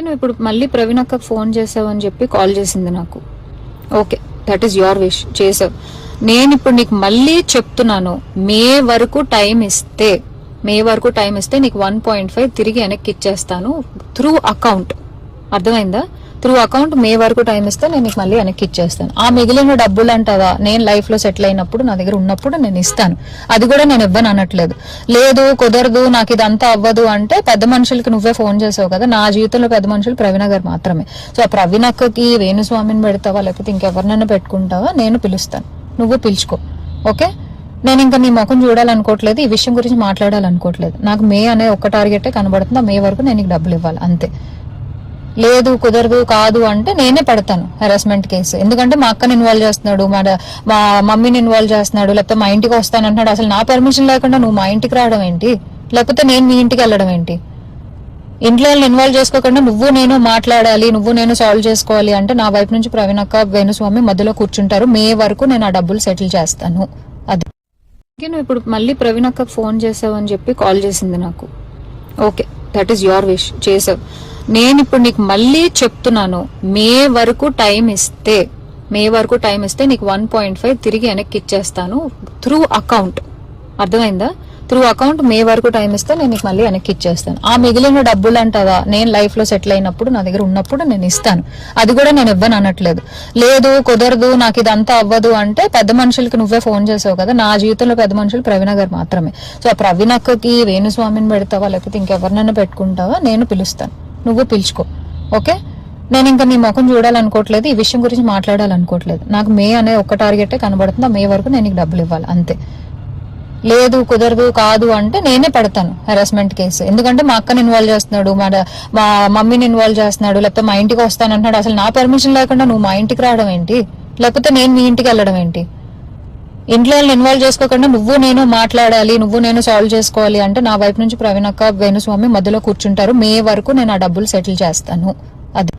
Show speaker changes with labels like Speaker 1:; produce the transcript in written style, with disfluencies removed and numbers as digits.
Speaker 1: నువ్వు ఇప్పుడు మళ్ళీ ప్రవీణ్ అక్కకు ఫోన్ చేసావు అని చెప్పి కాల్ చేసింది నాకు. Okay, that is your wish, చేసావు. నేను ఇప్పుడు నీకు మళ్ళీ చెప్తున్నాను, మే వరకు టైం ఇస్తే నీకు 1.5 తిరిగి వెనక్కి ఇచ్చేస్తాను త్రూ అకౌంట్. అర్థమైందా? త్రూ అకౌంట్ మే వరకు టైం ఇస్తే నేను నీకు మళ్ళీ వెనక్కి ఇచ్చేస్తాను. ఆ మిగిలిన డబ్బులు అంటావా, నేను లైఫ్ లో సెటిల్ అయినప్పుడు నా దగ్గర ఉన్నప్పుడు నేను ఇస్తాను. అది కూడా నేను ఇవ్వను అనట్లేదు. లేదు కుదరదు, నాకు ఇదంతా అవ్వదు అంటే పెద్ద మనుషులకి నువ్వే ఫోన్ చేసావు కదా. నా జీవితంలో పెద్ద మనుషులు ప్రవీణ గారు మాత్రమే. సో ఆ ప్రవీణ అక్కకి వేణుస్వామిని పెడతావా లేకపోతే ఇంకెవరినైనా పెట్టుకుంటావా, నేను పిలుస్తాను, నువ్వు పిలుచుకో. ఓకే, నేను ఇంకా నీ ముఖం చూడాలనుకోవట్లేదు, ఈ విషయం గురించి మాట్లాడాలనుకోవట్లేదు. నాకు మే అనే ఒక్క టార్గెటే కనబడుతుంది. మే వరకు నేను నీకు డబ్బులు ఇవ్వాలి అంతే. లేదు కాదు అంటే నేనే పెడతాను హెరాస్మెంట్ కేసు. ఎందుకంటే మా అక్కని ఇన్వాల్వ్ చేస్తున్నాడు, మా మమ్మీని ఇన్వాల్వ్ చేస్తున్నాడు, లేకపోతే మా ఇంటికి వస్తానంటున్నాడు. అసలు నా పర్మిషన్ లేకుండా నువ్వు మా ఇంటికి రావడం ఏంటి, లేకపోతే నేను మీ ఇంటికి వెళ్ళడం ఏంటి? ఇంట్లో ఇన్వాల్వ్ చేసుకోకుండా నువ్వు నేను మాట్లాడాలి, నువ్వు నేను సాల్వ్ చేసుకోవాలి అంటే నా వైపు నుంచి ప్రవీణ్ అక్క వేణుస్వామి మధ్యలో కూర్చుంటారు. మే వరకు నేను ఆ డబ్బులు సెటిల్ చేస్తాను. అది నువ్వు ఇప్పుడు మళ్ళీ ప్రవీణ్ అక్కకు ఫోన్ చేసావు అని చెప్పి కాల్ చేసింది నాకు. Okay, that is your wish, చేసావు. నేను ఇప్పుడు నీకు మళ్ళీ చెప్తున్నాను, మే వరకు టైం ఇస్తే నీకు 1.5 తిరిగి వెనక్కి ఇచ్చేస్తాను త్రూ అకౌంట్. అర్థమైందా? త్రూ అకౌంట్ మే వరకు టైం ఇస్తే నేను నీకు మళ్ళీ వెనక్కి ఇచ్చేస్తాను. ఆ మిగిలిన డబ్బులు అంటావా, నేను లైఫ్ లో సెటిల్ అయినప్పుడు నా దగ్గర ఉన్నప్పుడు నేను ఇస్తాను. అది కూడా నేను ఇవ్వను అనట్లేదు. లేదు కుదరదు, నాకు ఇదంతా అవ్వదు అంటే పెద్ద మనుషులకి నువ్వే ఫోన్ చేసావు కదా. నా జీవితంలో పెద్ద మనుషులు ప్రవీణ గారు మాత్రమే. సో ఆ ప్రవీణ అక్కకి వేణుస్వామిని పెడతావా లేకపోతే ఇంకెవరినైనా పెట్టుకుంటావా, నేను పిలుస్తాను, నువ్వు పిలుచుకో. ఓకే, నేను ఇంకా నీ ముఖం చూడాలనుకోవట్లేదు, ఈ విషయం గురించి మాట్లాడాలనుకోవట్లేదు. నాకు మే అనే ఒక్క టార్గెటే కనబడుతుంది. మే వరకు నేను నీకు డబ్బులు ఇవ్వాలి అంతే. లేదు కుదరదు కాదు అంటే నేనే పెడతాను హెరాస్మెంట్ కేసు. ఎందుకంటే మా అక్కని ఇన్వాల్వ్ చేస్తున్నాడు, మా మమ్మీని ఇన్వాల్వ్ చేస్తున్నాడు, లేకపోతే మా ఇంటికి వస్తానంటున్నాడు. అసలు నా పర్మిషన్ లేకుండా నువ్వు మా ఇంటికి రావడం ఏంటి, లేకపోతే నేను మీ ఇంటికి వెళ్ళడం ఏంటి? ఇంట్లో ఇన్వాల్వ్ చేసుకోకుండా నువ్వు నేను మాట్లాడాలి, నువ్వు నేను సాల్వ్ చేసుకోవాలి అంటే నా వైపు నుంచి ప్రవీణ్ అక్క వేణుస్వామి మధ్యలో కూర్చుంటారు. మే వరకు నేను ఆ డబ్బులు సెటిల్ చేస్తాను. అది